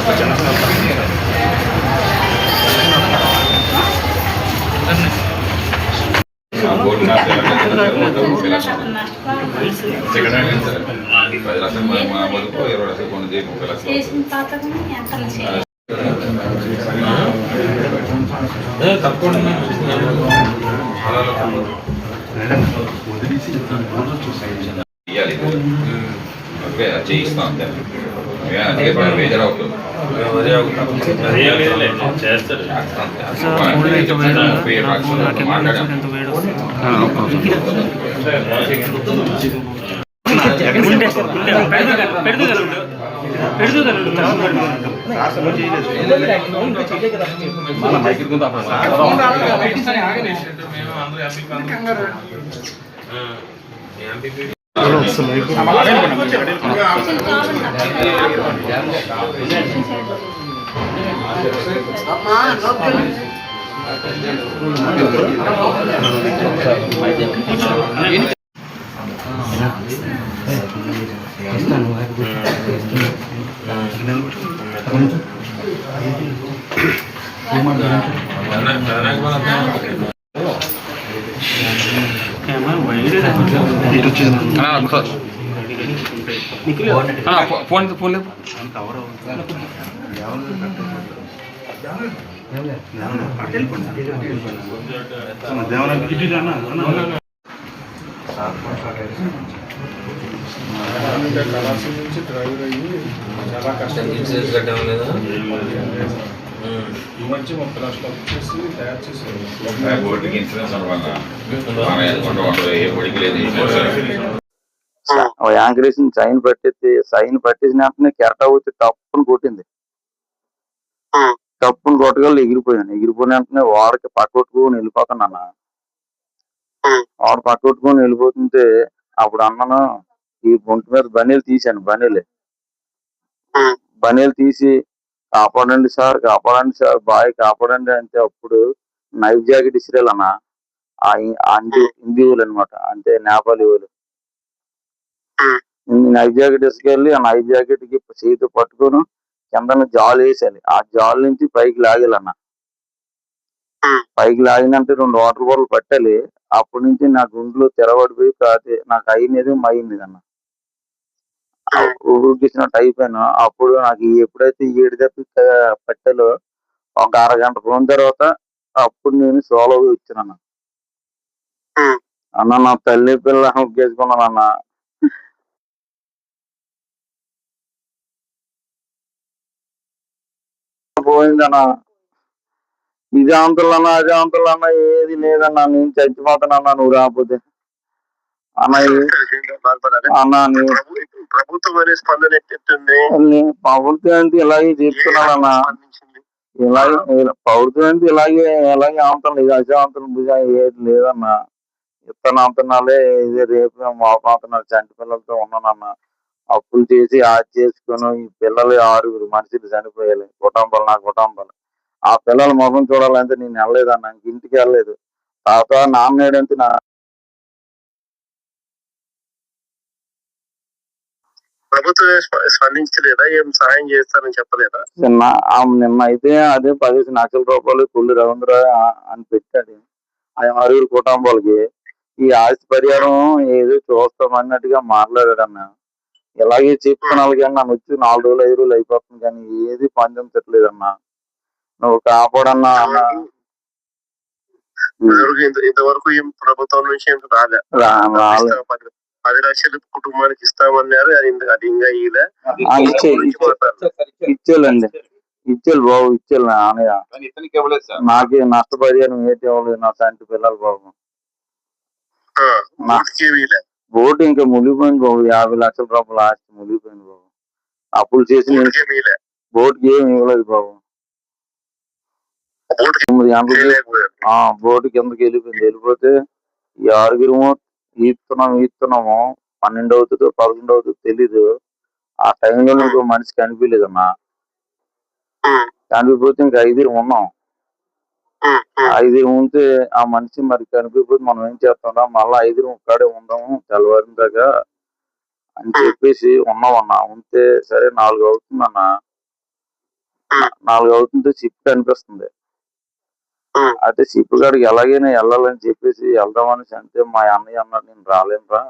Second hand sir 10 లక్షలు మా వరకు 20 లక్షలు కొన్ని 30 లక్షలు తప్పకుండా ఇవ్వాలి. ఓకే చేయిస్తాం అంతే. బేజారు అవుతుంది. ఫోన్ ఫోన్ కళాశాల నుంచి డ్రైవర్ అయ్యి చాలా కష్టం. ఈ మధ్య 30 లక్షలు వచ్చేసి తయారు చేశారు. బోర్డుకి ఇన్సూరెన్స్ యాంకరేషన్ సైన్ పట్టేసిన వెంటనే కెరటా వచ్చి తప్పును కొట్టింది. తప్పును కొట్టగల ఎగిరిపోయిన వెంటనే వాడికి పక్కకొట్టుకుని వెళ్ళిపోతాను. వాడు పక్కకొట్టుకుని వెళ్ళిపోతుంటే అప్పుడు అన్నాను ఈ బొంటు మీద బనీలు తీసాను. బనీలు తీసి కాపాడండి సార్ బాయ్ కాపాడండి అంటే అప్పుడు నైఫ్ జాకెట్ ఇసిరేయాలన్న హిందీ వాళ్ళు అనమాట, అంటే నేపాలి వాళ్ళు. నైఫ్ జాకెట్ ఇసుకెళ్ళి ఆ నైఫ్ జాకెట్ కి చేతి పట్టుకొని కింద జాలు వేసాలి. ఆ జాలు నుంచి పైకి లాగేయాలన్న. పైకి లాగినంటే 2 వాటర్ బాటిల్ పట్టాలి. అప్పటి నుంచి నా గుండెలో తెరబడిపోయి నాకు అయినది మైంది అన్న. ఊరికిచ్చినట్టు అయిపోయాను. అప్పుడు నాకు ఎప్పుడైతే 7 దెబ్బ పట్టాలో ఒక అరగంట పోయిన తర్వాత అప్పుడు నేను సోలోగా ఇచ్చాను అన్న. నా తల్లి పిల్ల ఒగ్గేసుకున్నాను అన్న. పోయిందన్నా. ఇది అంతులన్నా అదే అంతులన్నా ఏది లేదన్నా. నేను చచ్చిపోతానన్నా నువ్వు రాకపోతే అన్న. ప్రభుత్వం అనే స్పందన ప్రభుత్వం అంటే ఇలాగే చెప్తున్నానన్నా. ప్రభుత్వం అంటే ఎలాగే అంతలు ఇది అశాంతులు భుజ ఏది లేదన్నా. ఇత్తన అంతనాలే ఇది రేపు మాపాతనాలు చంటి పిల్లలతో ఉన్నానన్నా. అప్పులు చేసి చేసుకుని ఈ పిల్లలు 6 మనుషులు చనిపోయాలి. నా కుటుంబాలు ఆ పిల్లల ముఖం చూడాలంటే నేను వెళ్ళలేదన్నా. ఇంటికి వెళ్ళలేదు. తాత నాన్నేడంటే ప్రభుత్వం స్పందించలేదా? ఏం సహాయం చేస్తారని చెప్పలేదా? నిన్న అయితే అదే 15 లక్షల రూపాయలు కొల్లు రవీంద్ర అని పెట్టాడు. ఆ 6 కుటుంబాలకి ఈ ఆస్తి పరిహారం ఏదో చూస్తామన్నట్టుగా మాట్లాడాడన్నా. ఇలాగే చెప్తున్నాను కానీ నన్ను వచ్చి 4 రోజులు 5 రోజులు అయిపోతుంది కానీ ఏది పంచట్లేదన్నా. నువ్వు కాపాడన్నా అన్న. ఇంతవరకు ప్రభుత్వం నుంచి రాలే. 10 లక్షలు కుటుంబానికి ఇస్తామన్నారు. అది ఇంకా ఇచ్చేయాలి బాబు, ఇచ్చేయాలి నాన్నయ్య. నాకే నష్టపరిహారం ఏంటి ఇవ్వలేదు నా సంటి పిల్లలు బాబు. బోటు ఇంకా మునిగిపోయింది బాబు. 50 లక్షల రూపాయలు ఆస్తి మునిగిపోయింది బాబు. అప్పులు చేసి బోటుకి ఏమి ఇవ్వలేదు బాబు. బోటు కిందకి వెళ్ళిపోతే ఈ 6 ఈస్తున్నాము 12 అవుతుందో 11 అవుతుందో తెలీదు. ఆ టైంలో ఇంకో మనిషి కనిపించలేదన్నా. కనిపిపోతే ఇంకా 5 ఉన్నాం. 5 ఉంటే ఆ మనిషి మరి కనిపిపోతే మనం ఏం చేస్తాం, మళ్ళా 5 ఒక్కడే ఉందాము తెల్లవారిన దాకా అని చెప్పేసి ఉన్నామన్నా. ఉంటే సరే 4 అవుతుందన్నా. 4 అవుతుంటే షిప్ కనిపిస్తుంది. అయితే షిప్ కాడికి ఎలాగైనా వెళ్ళాలని చెప్పేసి వెళ్దామని అంటే మా అన్నయ్య అన్నాడు, నేను రాలేనురా,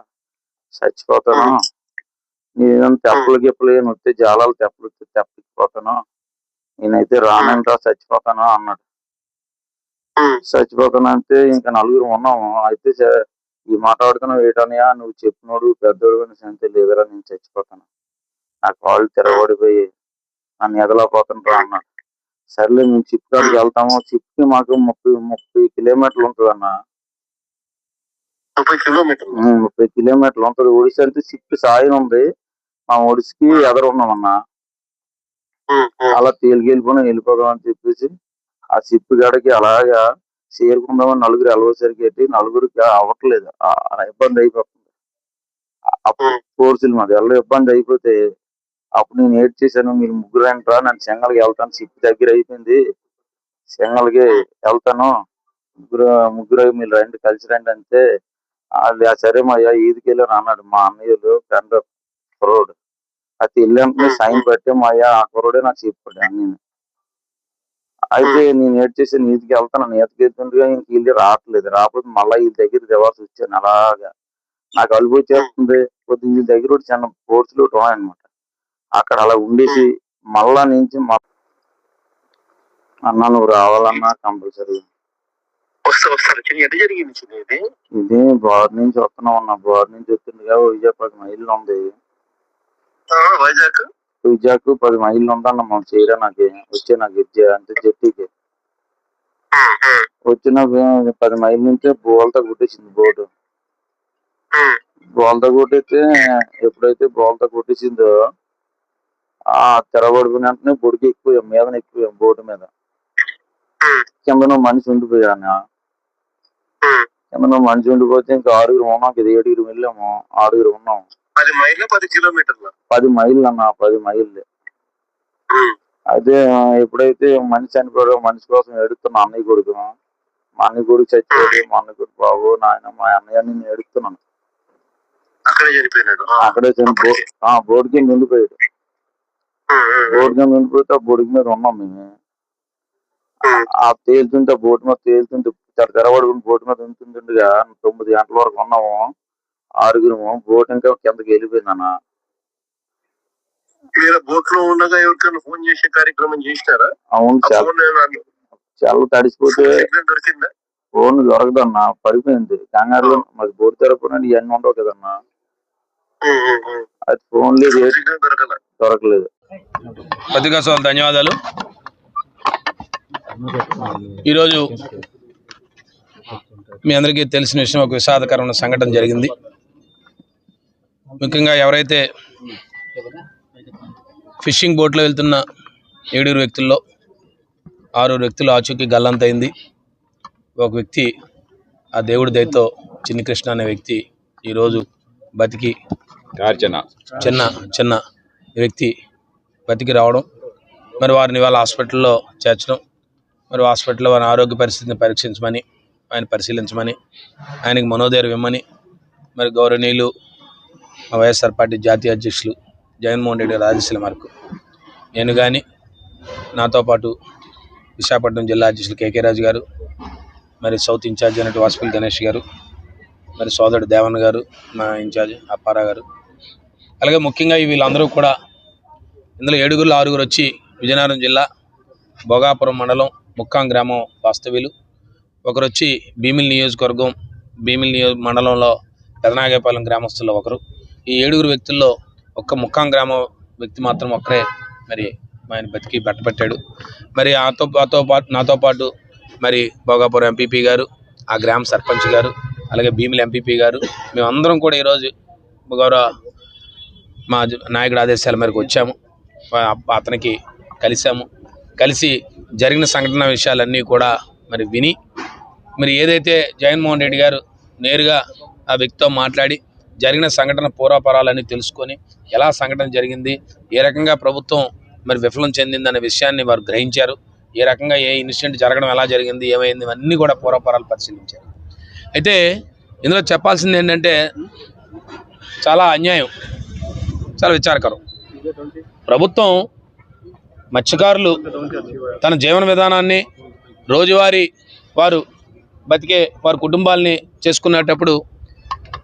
చచ్చిపోతాను, నేను తెప్పలు గిప్పలు ఏమి వస్తే జాలాలు తెప్పలిపోతాను, నేనైతే రానంటా, చచ్చిపోతాను అన్నాడు. చచ్చిపోతాను అంటే ఇంకా నలుగురు ఉన్నాము. అయితే ఈ మాట్లాడుతున్నావు ఏటనయా, నువ్వు చెప్పినోడు పెద్దోడు అని అంటే లేదురా, నేను చచ్చిపోతాను, నా కాళ్ళు తిరగబడిపోయి నన్ను ఎదలపోతాను రా అన్నాడు. సర్లే మేము షిప్ కాడికి వెళ్తాము. షిప్ కి మాకు 30 కిలోమీటర్లు ఉంటుంది అన్న. 30 కిలోమీటర్లు ఉంటుంది. ఒడిశా అంటే షిప్ సాయం ఉంది, మా ఒడిసికి ఎదరున్నామన్నా. అలా వెళ్ళిపోదాం అని చెప్పేసి ఆ షిప్ కాడికి అలాగా చేరుకుందామని నలుగురు వెళ్ళవసరికి నలుగురికి అవ్వట్లేదు, ఇబ్బంది అయిపోతుంది. అప్పుడు కోర్సులు మాది ఎలా ఇబ్బంది అయిపోతే అప్పుడు నేను ఏడ్ చేశాను, మీరు ముగ్గురు అంటారా, నన్ను చెంగల్కి వెళ్తాను, షిప్ దగ్గర అయిపోయింది, చెంగల్కి వెళ్తాను, ముగ్గురు మీరు రండి, కలిసి రండి అంటే సరే మా ఈదికి వెళ్ళాను అన్నాడు మా అన్నయ్యలు ఫ్రెండ్ కుర్రోడు. అయితే వెళ్ళాంటే సైన్ పెట్టి మా ఆ కుర్రోడే నాకు చెప్పాడు అన్ని. అయితే నేను ఏడ్ చేసి నీతికి వెళ్తాను, నీతికి వెళ్తుండగా ఇంక వీళ్ళు రాకపోతే మళ్ళీ వీళ్ళ దగ్గర రివర్స్ వచ్చాను. అలాగా నాకు అలుపు వచ్చేస్తుంది. కొద్దిగా వీళ్ళ దగ్గర చిన్న కోర్సులు అనమాట. అక్కడ అలా ఉండేసి మళ్ళా నుంచి అన్నా నువ్వు రావాలన్నా కంపల్సరీ. ఇది బోర్ నుంచి వస్తున్నాం అన్న. బోర్ నుంచి వస్తుండగా వైజాగ్ 10 మైళ్ళు ఉంది. వైజాగ్ 10 మైళ్ళు ఉందన్న మనం చేయరా. నాకు అంటే జట్టికి వచ్చిన 10 మైళ్ళ నుంచే బోల్తా కొట్టేసింది బోటు. బోల్తా కొట్టేస్తే ఎప్పుడైతే బోల్తా కొట్టేసిందో ఆ తెరబడిపోయిన వెంటనే బొడికి ఎక్కువ మీదన ఎక్కువ బోటు మీద కింద మనిషి ఉండిపోయాను. కింద మనిషి ఉండిపోతే ఇంకా 6 ఉన్నాం. ఇది 7 వెళ్ళాము, 6 ఉన్నాం. 10 మైళ్ళు 10 కిలోమీటర్లు 10 మైళ్ళు అన్న, 10 మైళ్ళు. అయితే ఎప్పుడైతే మనిషి చనిపోయాడో మనిషి కోసం ఎడుతున్నా అన్నయ్య కొడుకు. మా అన్నయ్య కొడుకు చచ్చిపోయాడు, మా అన్నయ్య కొడుకు బాబు నాయన మా అన్నయ్య నేను ఎడుతున్నాను. అక్కడే బోర్డు కింద ఉండిపోయాడు. బోర్డు కింద ఉండిపోతే ఆ బొడికి మీద ఉన్నాం మేము. ఆ తేలుతుంటే బోటు మీద తేలుతుంటే తెరబడుకుని బోటు మీద ఉంటుండగా 9 గంటల వరకు ఉన్నాము 6 బోట్ ఇంకా కిందకి వెళ్ళిపోయింది అన్న. బోట్ లో ఉండగా ఎవరికైనా ఫోన్ చేసే కార్యక్రమం చేసినారా? అవును, చాలా తడిసిపోతే ఫోన్ దొరకదన్నా, పడిపోయింది కంగారులో. మరి బోటు తెరపడిన ఇవన్నీ ఉండవు కదన్నా. అది ఫోన్ లేదు, దొరకలేదు. పత్రికా సోదరులకు ధన్యవాదాలు. ఈరోజు మీ అందరికీ తెలిసిన విషయం, ఒక విషాదకరమైన సంఘటన జరిగింది. ముఖ్యంగా ఎవరైతే ఫిషింగ్ బోట్లో వెళ్తున్న 7 వ్యక్తుల్లో 6 వ్యక్తులు ఆచూకీ గల్లంతైంది. ఒక వ్యక్తి ఆ దేవుడి దయతో చిన్ని కృష్ణ అనే వ్యక్తి ఈరోజు బతికి చిన్న వ్యక్తి బతికి రావడం, మరి వారిని వాళ్ళ హాస్పిటల్లో చేర్చడం, మరి హాస్పిటల్లో వారి ఆరోగ్య పరిస్థితిని పరీక్షించమని, ఆయన పరిశీలించమని, ఆయనకి మనోధైర్యం ఇవ్వమని మరి గౌరవనీయులు వైఎస్ఆర్ పార్టీ జాతీయ అధ్యక్షులు జగన్మోహన్ రెడ్డి గారి ఆదేశాల మేరకు నేను కానీ, నాతో పాటు విశాఖపట్నం జిల్లా అధ్యక్షులు కేకే రాజు గారు, మరి సౌత్ ఇన్ఛార్జ్ అయినట్టు వాసుపల్లి గణేష్ గారు, మరి సోదరుడు దేవన్న గారు, మా ఇన్ఛార్జ్ అప్పారా గారు, అలాగే ముఖ్యంగా వీళ్ళందరూ కూడా ఇందులో 6 వచ్చి విజయనగరం జిల్లా భోగాపురం మండలం ముక్కాం గ్రామం వాస్తవ్యులు, ఒకరు వచ్చి భీమిలి నియోజకవర్గం భీమిలి మండలంలో పెదనాగేపాలెం గ్రామస్తుల్లో ఒకరు. ఈ 7 వ్యక్తుల్లో ఒక్క ముక్కాం గ్రామం వ్యక్తి మాత్రం ఒక్కరే మరి ఆయన బతికి బట్టపెట్టాడు. మరి నాతో పాటు మరి భోగాపురం ఎంపీపీ గారు, ఆ గ్రామ సర్పంచ్ గారు, అలాగే భీమిలి ఎంపీపీ గారు, మేమందరం కూడా ఈరోజు గౌరవ మా నాయకుడు ఆదేశాల మేరకు వచ్చాము. అతనికి కలిసి జరిగిన సంఘటన విషయాలన్నీ కూడా మరి విని, మరి ఏదైతే జగన్మోహన్ రెడ్డి గారు నేరుగా ఆ వ్యక్తితో మాట్లాడి జరిగిన సంఘటన పూర్వపరాలన్నీ తెలుసుకొని ఎలా సంఘటన జరిగింది, ఏ రకంగా ప్రభుత్వం మరి విఫలం చెందిందనే విషయాన్ని వారు గ్రహించారు, ఏ రకంగా ఏ ఇన్సిడెంట్ జరగడం ఎలా జరిగింది, ఏమైంది, ఇవన్నీ కూడా పూర్వపరాలు పరిశీలించారు. అయితే ఇందులో చెప్పాల్సింది ఏంటంటే చాలా అన్యాయం, చాలా విచారకరం. ప్రభుత్వం మత్స్యకారులు తన జీవన విధానాన్ని రోజువారీ వారు బతికే వారి కుటుంబాలని చేసుకునేటప్పుడు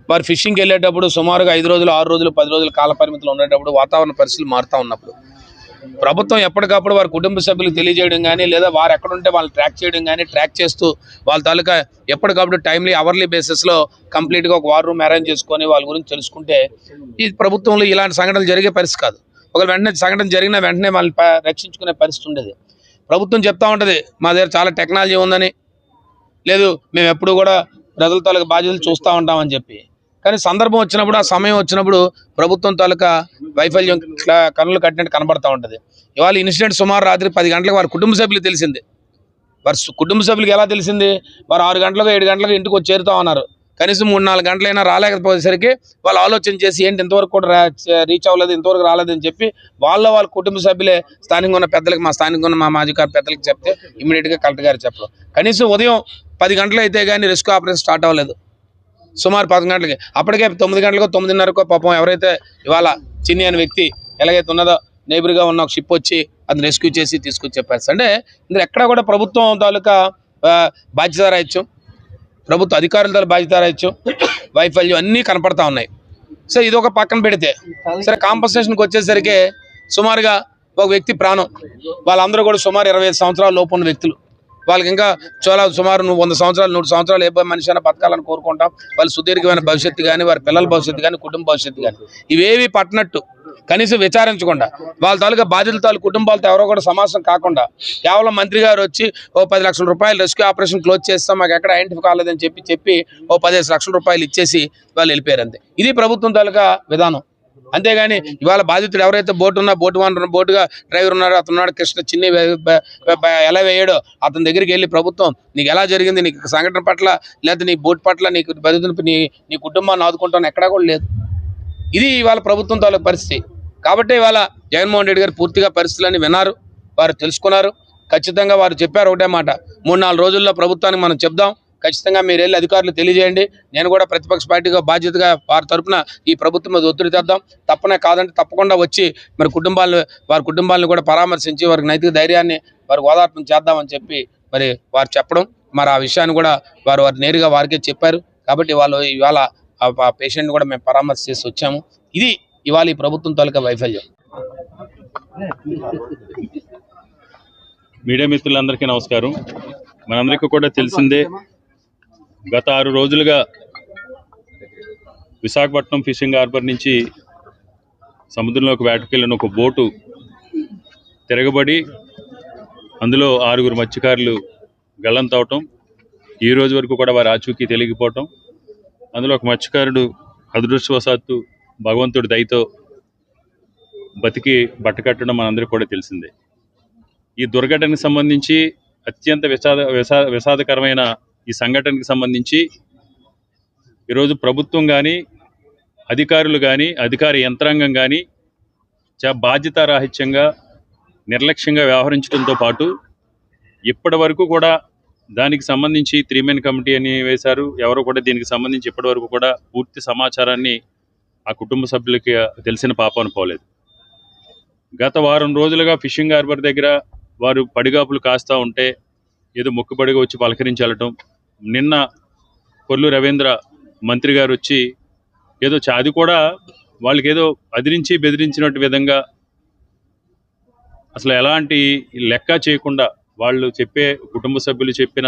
వారు ఫిషింగ్కి వెళ్ళేటప్పుడు సుమారుగా 5 రోజులు 6 రోజులు 10 రోజులు కాల పరిమితులు ఉండేటప్పుడు వాతావరణ పరిస్థితులు మారుతూ ఉన్నప్పుడు ప్రభుత్వం ఎప్పటికప్పుడు వారి కుటుంబ సభ్యులకు తెలియజేయడం కానీ లేదా వారు ఎక్కడుంటే వాళ్ళు ట్రాక్ చేయడం కానీ ట్రాక్ చేస్తూ వాళ్ళ తాలూకా ఎప్పటికప్పుడు టైమ్లీ అవర్లీ బేసిస్లో కంప్లీట్గా ఒక వార్ రూమ్ అరేంజ్ చేసుకొని వాళ్ళ గురించి తెలుసుకుంటే ఈ ప్రభుత్వంలో ఇలాంటి సంఘటనలు జరిగే పరిస్థితి కాదు. ఒకవేళ వెంటనే సంఘటన జరిగినా వెంటనే వాళ్ళని రక్షించుకునే పరిస్థితి ఉండేది. ప్రభుత్వం చెప్తా ఉంటుంది మా దగ్గర చాలా టెక్నాలజీ ఉందని, లేదు మేము ఎప్పుడు కూడా ప్రజల తాలూకా బాధ్యతలు చూస్తూ ఉంటామని చెప్పి. కానీ సందర్భం వచ్చినప్పుడు, ఆ సమయం వచ్చినప్పుడు ప్రభుత్వం తాలూకా వైఫల్యం కన్నులు కట్టినట్టు కనబడతా ఉంటుంది. ఇవాళ ఇన్సిడెంట్ సుమారు రాత్రి 10 గంటలకు వారి కుటుంబ సభ్యులకు తెలిసింది. వారి కుటుంబ సభ్యులకు ఎలా తెలిసింది? వారు 6 గంటలకు 7 గంటలకు ఇంటికి వచ్చి చేరుతా ఉన్నారు. కనీసం 3-4 గంటలైనా రాలేకపోయేసరికి వాళ్ళు ఆలోచన చేసి ఏంటి ఇంతవరకు కూడా రీచ్ అవ్వలేదు, ఇంతవరకు రాలేదని చెప్పి వాళ్ళ కుటుంబ సభ్యులే స్థానికంగా ఉన్న పెద్దలకు, స్థానికంగా ఉన్న మా మాజీ పెద్దలకు చెప్తే ఇమీడియట్గా కలెక్టర్ గారు చెప్పడం. కనీసం ఉదయం 10 గంటలు అయితే కానీ రెస్క్యూ ఆపరేషన్ స్టార్ట్ అవ్వలేదు. సుమారు 10 గంటలకి, అప్పటికే 9 గంటలకో 9:30కో పాపం ఎవరైతే ఇవాళ చిన్ని అనే వ్యక్తి ఎలాగైతే ఉన్నదో నేబర్గా ఉన్న ఒక షిప్ వచ్చి అది రెస్క్యూ చేసి తీసుకొచ్చి చెప్పారు. అంటే ఇందులో ఎక్కడ కూడా ప్రభుత్వం తాలూకా బాధ్యతారాహిత్యం, ప్రభుత్వ అధికారుల బాధ్యతారాహిత్యం, వైఫల్యం అన్నీ కనపడతా ఉన్నాయి. సో ఇది ఒక పక్కన పెడితే సరే కాంపన్సేషన్కి వచ్చేసరికి సుమారుగా ఒక వ్యక్తి ప్రాణం, వాళ్ళందరూ కూడా సుమారు 25 సంవత్సరాల లోపు ఉన్న వ్యక్తులు. వాళ్ళకి ఇంకా చాలా సుమారు 100 సంవత్సరాలు 100 సంవత్సరాలు ఏ మనిషి అయినా బతకాలని కోరుకుంటాం. వాళ్ళ సుదీర్ఘమైన భవిష్యత్తు కానీ, వారి పిల్లల భవిష్యత్తు కానీ, కుటుంబ భవిష్యత్తు కానీ ఇవేవి పట్టినట్టు కనీసం విచారించకుండా వాళ్ళ తాలూకా బాధితుల కుటుంబాలతో ఎవరో కూడా సమాసం కాకుండా కేవలం మంత్రి గారు వచ్చి ఓ 10 లక్షల రూపాయలు రెస్క్యూ ఆపరేషన్ క్లోజ్ చేస్తాం, మాకు ఎక్కడ ఐడెంటిఫై కాలేదని చెప్పి ఓ 15 లక్షల రూపాయలు ఇచ్చేసి వాళ్ళు వెళ్ళిపోయారు. అంతే. ఇది ప్రభుత్వం తాలూకా విధానం. అంతేగాని ఇవాళ బాధితుడు ఎవరైతే బోటు ఓనర్, బోటుగా డ్రైవర్ ఉన్నాడో అతను ఉన్నాడు, కృష్ణ చిన్ని ఎలా వేయాడో అతని దగ్గరికి వెళ్ళి ప్రభుత్వం నీకు ఎలా జరిగింది, నీకు సంఘటన పట్ల లేదా నీ బోట్ పట్ల నీకు బాధితుని నీ కుటుంబాన్ని ఆదుకుంటాను ఎక్కడా కూడా లేదు. ఇది ఇవాళ ప్రభుత్వం తాలూకా పరిస్థితి. కాబట్టి ఇవాళ జగన్మోహన్ రెడ్డి గారు పూర్తిగా పరిస్థితులన్నీ విన్నారు, వారు తెలుసుకున్నారు. ఖచ్చితంగా వారు చెప్పారు ఒకటే మాట, 3-4 రోజుల్లో ప్రభుత్వానికి మనం చెప్దాం, ఖచ్చితంగా మీరు వెళ్ళి అధికారులు తెలియజేయండి. నేను కూడా ప్రతిపక్ష పార్టీగా బాధ్యతగా వారి తరఫున ఈ ప్రభుత్వం మీద ఒత్తిడి తెద్దాం. తప్పనే కాదంటే తప్పకుండా వచ్చి మరి వారి కుటుంబాలను కూడా పరామర్శించి వారికి నైతిక ధైర్యాన్ని వారికి ఓదార్పు చేద్దామని చెప్పి మరి వారు చెప్పడం, మరి ఆ విషయాన్ని కూడా వారు నేరుగా వారికే చెప్పారు. కాబట్టి ఇవాళ ఆ పేషెంట్ కూడా మేము పరామర్శ చేసి వచ్చాము. ఇది ఇవాళ ఈ ప్రభుత్వం తాలూకా వైఫల్యం. మీడియా మిత్రులందరికీ నమస్కారం. మనందరికీ కూడా తెలిసిందే, గత 6 రోజులుగా విశాఖపట్నం ఫిషింగ్ హార్బర్ నుంచి సముద్రంలోకి వేటకెళ్ళిన ఒక బోటు తిరగబడి అందులో 6 మత్స్యకారులు గల్లంతవటం, ఈ రోజు వరకు కూడా వారి ఆచూకీ తెలియకపోవటం, అందులో ఒక మత్స్యకారుడు అదృష్టవశాత్తు భగవంతుడి దయతో బతికి బట్టకట్టడం మనందరికీ కూడా తెలిసిందే. ఈ దుర్ఘటనకు సంబంధించి అత్యంత విషాదకరమైన ఈ సంఘటనకు సంబంధించి ఈరోజు ప్రభుత్వం కానీ, అధికారులు కానీ, అధికార యంత్రాంగం కానీ బాధ్యతారాహిత్యంగా నిర్లక్ష్యంగా వ్యవహరించడంతో పాటు ఇప్పటి వరకు కూడా దానికి సంబంధించి 3-man కమిటీ అని వేశారు. ఎవరు కూడా దీనికి సంబంధించి ఇప్పటి వరకు కూడా పూర్తి సమాచారాన్ని ఆ కుటుంబ సభ్యులకి తెలిసిన పాపాను పోలేదు. గత వారం రోజులుగా ఫిషింగ్ హార్బర్ దగ్గర వారు పడిగాపులు కాస్తూ ఉంటే ఏదో మొక్కుబడిగా వచ్చి పలకరించి వెళ్ళటం, నిన్న కొల్లు రవీంద్ర మంత్రి గారు వచ్చి ఏదో అది కూడా వాళ్ళకి ఏదో అదిరించి బెదిరించినట్టు విధంగా అసలు ఎలాంటి లెక్క చేయకుండా వాళ్ళు కుటుంబ సభ్యులు చెప్పిన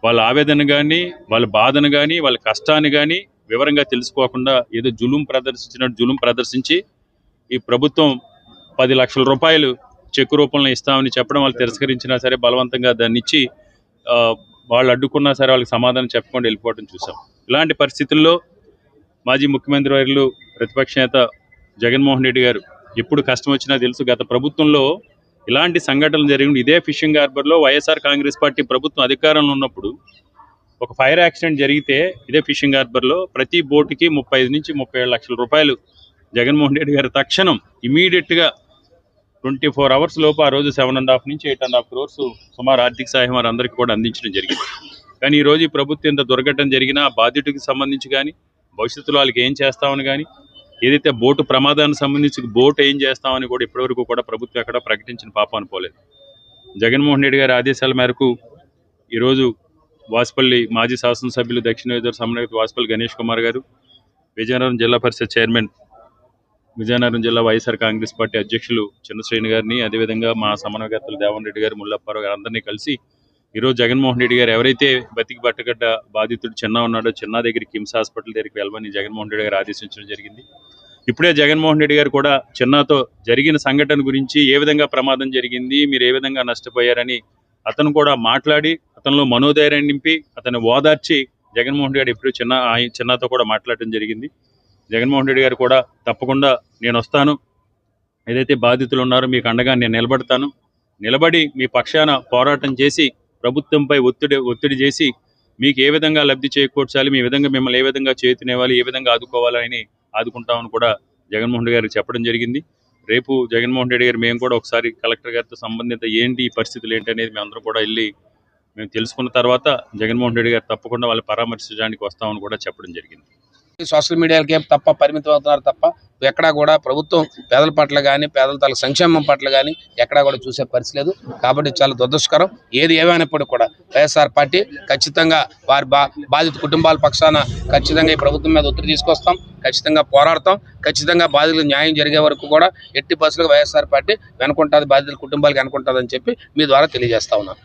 వాళ్ళ ఆవేదన కానీ, వాళ్ళ బాధను కానీ, వాళ్ళ కష్టాన్ని కానీ వివరంగా తెలుసుకోకుండా ఏదో జులుం ప్రదర్శించి ఈ ప్రభుత్వం 10 లక్షల రూపాయలు చెక్కు రూపంలో ఇస్తామని చెప్పడం వాళ్ళు తిరస్కరించినా సరే బలవంతంగా దాన్ని ఇచ్చి వాళ్ళు అడ్డుకున్నా సరే వాళ్ళకి సమాధానం చెప్పకుండా వెళ్ళిపోవడం చూసాం. ఇలాంటి పరిస్థితుల్లో మాజీ ముఖ్యమంత్రి వర్యులు ప్రతిపక్ష నేత జగన్మోహన్ రెడ్డి గారు ఎప్పుడు కష్టం వచ్చినా తెలుసు, గత ప్రభుత్వంలో ఇలాంటి సంఘటనలు జరిగింది. ఇదే ఫిషింగ్ హార్బర్లో వైఎస్ఆర్ కాంగ్రెస్ పార్టీ ప్రభుత్వం అధికారంలో ఉన్నప్పుడు ఒక ఫైర్ యాక్సిడెంట్ జరిగితే ఇదే ఫిషింగ్ హార్బర్లో ప్రతి బోటుకి 35 నుంచి 37 లక్షల రూపాయలు జగన్మోహన్ రెడ్డి గారు తక్షణం ఇమీడియట్గా 24 అవర్స్ లోపు ఆ రోజు 7.5 నుంచి 8.5 crores సుమారు ఆర్థిక సహాయం వారందరికీ కూడా అందించడం జరిగింది. కానీ ఈరోజు ఈ ప్రభుత్వం ఇంత దుర్ఘటన జరిగినా బాధితుడికి సంబంధించి కానీ, భవిష్యత్తులో వాళ్ళకి ఏం చేస్తామని కానీ, ఏదైతే బోటు ప్రమాదానికి సంబంధించి బోటు ఏం చేస్తామని కూడా ఇప్పటివరకు కూడా ప్రభుత్వం ఎక్కడ ప్రకటించిన పాప అనుకోలేదు. జగన్మోహన్ రెడ్డి గారి ఆదేశాల మేరకు ఈరోజు వాసుపల్లి మాజీ శాసనసభ్యులు దక్షిణ నియోజకవర్గ సమన్వయత వాసుపల్లి గణేష్ కుమార్ గారు, విజయనగరం జిల్లా పరిషత్ చైర్మన్, విజయనగరం జిల్లా వైఎస్ఆర్ కాంగ్రెస్ పార్టీ అధ్యక్షులు చిన్నశ్రేణి గారిని, అదేవిధంగా మా సమన్వయకర్తలు దేవన్ రెడ్డి గారు, ముల్లప్పారావు గారు అందరినీ కలిసి ఈరోజు జగన్మోహన్ రెడ్డి గారు ఎవరైతే బతికి బట్టగడ్డ బాధితుడు చిన్న ఉన్నాడో చిన్న దగ్గరికి కిమ్స్ హాస్పిటల్ దగ్గరికి వెళ్ళమని జగన్మోహన్ రెడ్డి గారు ఆదేశించడం జరిగింది. ఇప్పుడే జగన్మోహన్ రెడ్డి గారు కూడా చిన్నతో జరిగిన సంఘటన గురించి ఏ విధంగా ప్రమాదం జరిగింది, మీరు ఏ విధంగా నష్టపోయారని అతను కూడా మాట్లాడి అతనిలో మనోధైర్యాన్ని నింపి అతను ఓదార్చి జగన్మోహన్ రెడ్డి గారు ఇప్పుడు చిన్నతో కూడా మాట్లాడటం జరిగింది. జగన్మోహన్ రెడ్డి గారు కూడా తప్పకుండా నేను వస్తాను, ఏదైతే బాధితులు ఉన్నారో మీకు అండగా నేను నిలబడతాను, నిలబడి మీ పక్షాన పోరాటం చేసి ప్రభుత్వంపై ఒత్తిడి చేసి మీకు ఏ విధంగా లబ్ధి చేకూర్చాలి, మీ విధంగా మిమ్మల్ని ఏ విధంగా చేతునేవాలి, ఏ విధంగా ఆదుకోవాలని ఆదుకుంటామని కూడా జగన్మోహన్ రెడ్డి గారికి చెప్పడం జరిగింది. రేపు జగన్మోహన్ రెడ్డి గారు మేము కూడా ఒకసారి కలెక్టర్ గారితో సంబంధిత ఏంటి ఈ పరిస్థితులు ఏంటి అనేది మేమందరం కూడా వెళ్ళి మేము తెలుసుకున్న తర్వాత జగన్మోహన్ రెడ్డి గారు తప్పకుండా వాళ్ళు పరామర్శించడానికి వస్తామని కూడా చెప్పడం జరిగింది. సోషల్ మీడియాలకే తప్ప పరిమితం అవుతున్నారు తప్ప ఎక్కడా కూడా ప్రభుత్వం పేదల పట్ల కానీ పేదల తల సంక్షేమం పట్ల కానీ ఎక్కడా కూడా చూసే పరిస్థితి లేదు. కాబట్టి చాలా దురదృష్టకరం. ఏది ఏమైనప్పటికీ కూడా వైఎస్ఆర్ పార్టీ ఖచ్చితంగా వారి బాధిత కుటుంబాల పక్షాన ఖచ్చితంగా ఈ ప్రభుత్వం మీద ఒత్తిడి తీసుకొస్తాం, ఖచ్చితంగా పోరాడతాం, ఖచ్చితంగా బాధితులకు న్యాయం జరిగే వరకు కూడా ఎట్టి పరిస్థితులుగా వైఎస్ఆర్ పార్టీ వెనుకుంటుంది, బాధితుల కుటుంబాలకు వెనుకుంటుందని చెప్పి మీ ద్వారా తెలియజేస్తా ఉన్నాను.